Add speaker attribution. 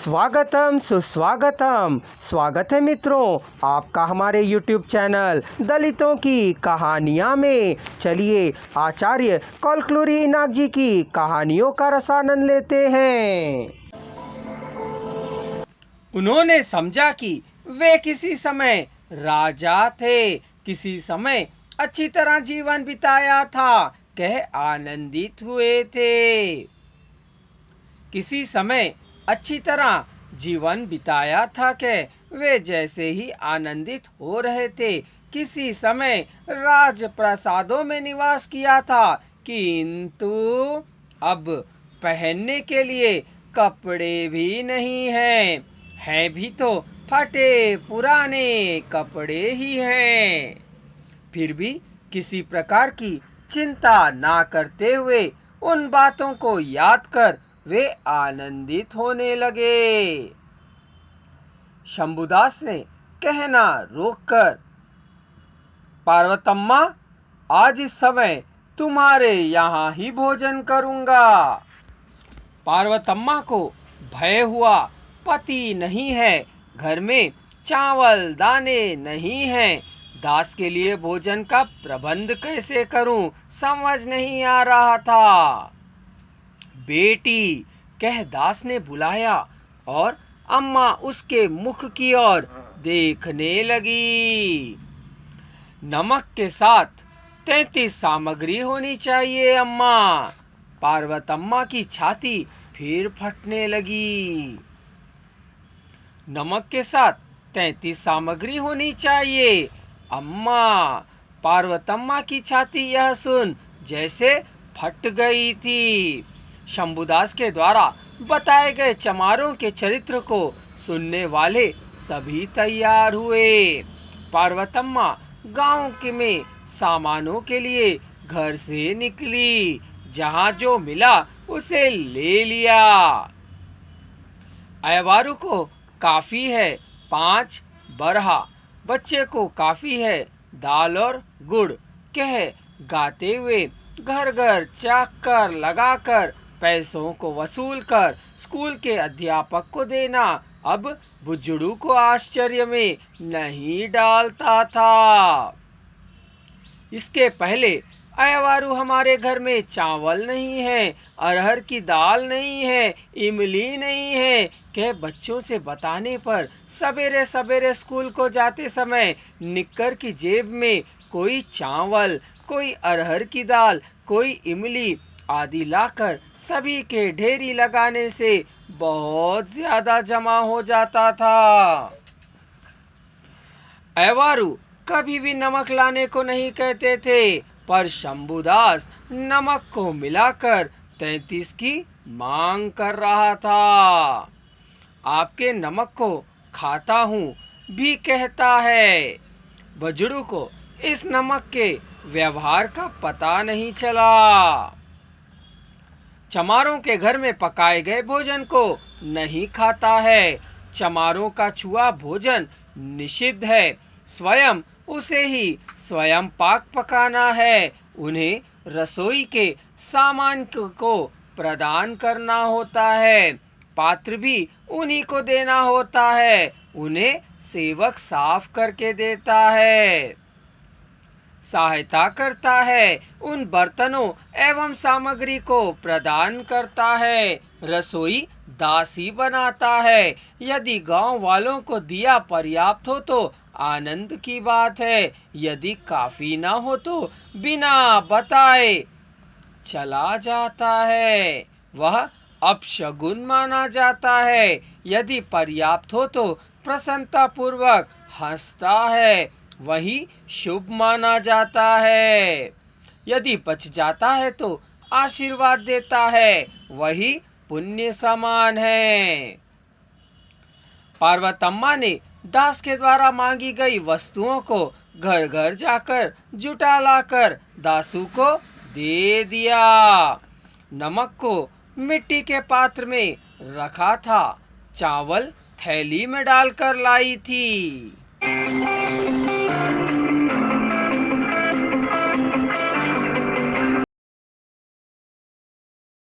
Speaker 1: स्वागतम सुस्वागतम। स्वागत है मित्रों आपका हमारे YouTube चैनल दलितों की कहानियाँ में। चलिए आचार्य कलकुलरी इनाक जी की कहानियों का रसानंद लेते हैं।
Speaker 2: उन्होंने समझा कि वे किसी समय राजा थे, किसी समय अच्छी तरह जीवन बिताया था, कह आनंदित हुए थे। किसी समय अच्छी तरह जीवन बिताया था के वे जैसे ही आनंदित हो रहे थे। किसी समय राजप्रासादों में निवास किया था, किंतु अब पहनने के लिए कपड़े भी नहीं हैं भी तो फटे पुराने कपड़े ही हैं। फिर भी किसी प्रकार की चिंता ना करते हुए उन बातों को याद कर वे आनंदित होने लगे। शंभुदास ने कहना रोककर, पार्वतम्मा, आज इस समय तुम्हारे यहाँ ही भोजन करूंगा। पार्वतम्मा को भय हुआ, पति नहीं है, घर में चावल दाने नहीं हैं, दास के लिए भोजन का प्रबंध कैसे करूं, समझ नहीं आ रहा था। बेटी, कह दास ने बुलाया और अम्मा उसके मुख की ओर देखने लगी। नमक के साथ 33 सामग्री होनी चाहिए अम्मा। पार्वतम्मा की छाती फिर फटने लगी। नमक के साथ 33 सामग्री होनी चाहिए अम्मा। पार्वतम्मा की छाती यह सुन जैसे फट गई थी। शंभुदास के द्वारा बताए गए चमारों के चरित्र को सुनने वाले सभी तैयार हुए। पार्वतम्मा गांव के में सामानों के लिए घर से निकली। जहां जो मिला उसे ले लिया। अयवारू को काफी है 5 बरहा, बच्चे को काफी है दाल और गुड़, कह गाते हुए घर घर चाकर लगाकर पैसों को वसूल कर स्कूल के अध्यापक को देना अब बुजुर्ग को आश्चर्य में नहीं डालता था। इसके पहले अयवारू हमारे घर में चावल नहीं है, अरहर की दाल नहीं है, इमली नहीं है, कह बच्चों से बताने पर सवेरे सवेरे स्कूल को जाते समय निक्कर की जेब में कोई चावल, कोई अरहर की दाल, कोई इमली आदि लाकर सभी के ढेरी लगाने से बहुत ज्यादा जमा हो जाता था। अयवारू कभी भी नमक लाने को नहीं कहते थे, पर शंभुदास नमक को मिलाकर 33 की मांग कर रहा था। आपके नमक को खाता हूँ भी कहता है। बजड़ू को इस नमक के व्यवहार का पता नहीं चला। चमारों के घर में पकाए गए भोजन को नहीं खाता है। चमारों का छुआ भोजन निषिद्ध है। स्वयं उसे ही स्वयं पाक पकाना है। उन्हें रसोई के सामान को प्रदान करना होता है। पात्र भी उन्हीं को देना होता है। उन्हें सेवक साफ करके देता है, सहायता करता है, उन बर्तनों एवं सामग्री को प्रदान करता है। रसोई दास ही बनाता है। यदि गांव वालों को दिया पर्याप्त हो तो आनंद की बात है, यदि काफी ना हो तो बिना बताए चला जाता है, वह अपशगुन माना जाता है। यदि पर्याप्त हो तो प्रसन्नता पूर्वक हंसता है, वही शुभ माना जाता है। यदि बच जाता है तो आशीर्वाद देता है, वही पुण्य समान है। पार्वतम्मा ने दास के द्वारा मांगी गई वस्तुओं को घर घर जाकर जुटा लाकर दासू को दे दिया। नमक को मिट्टी के पात्र में रखा था, चावल थैली में डालकर लाई थी।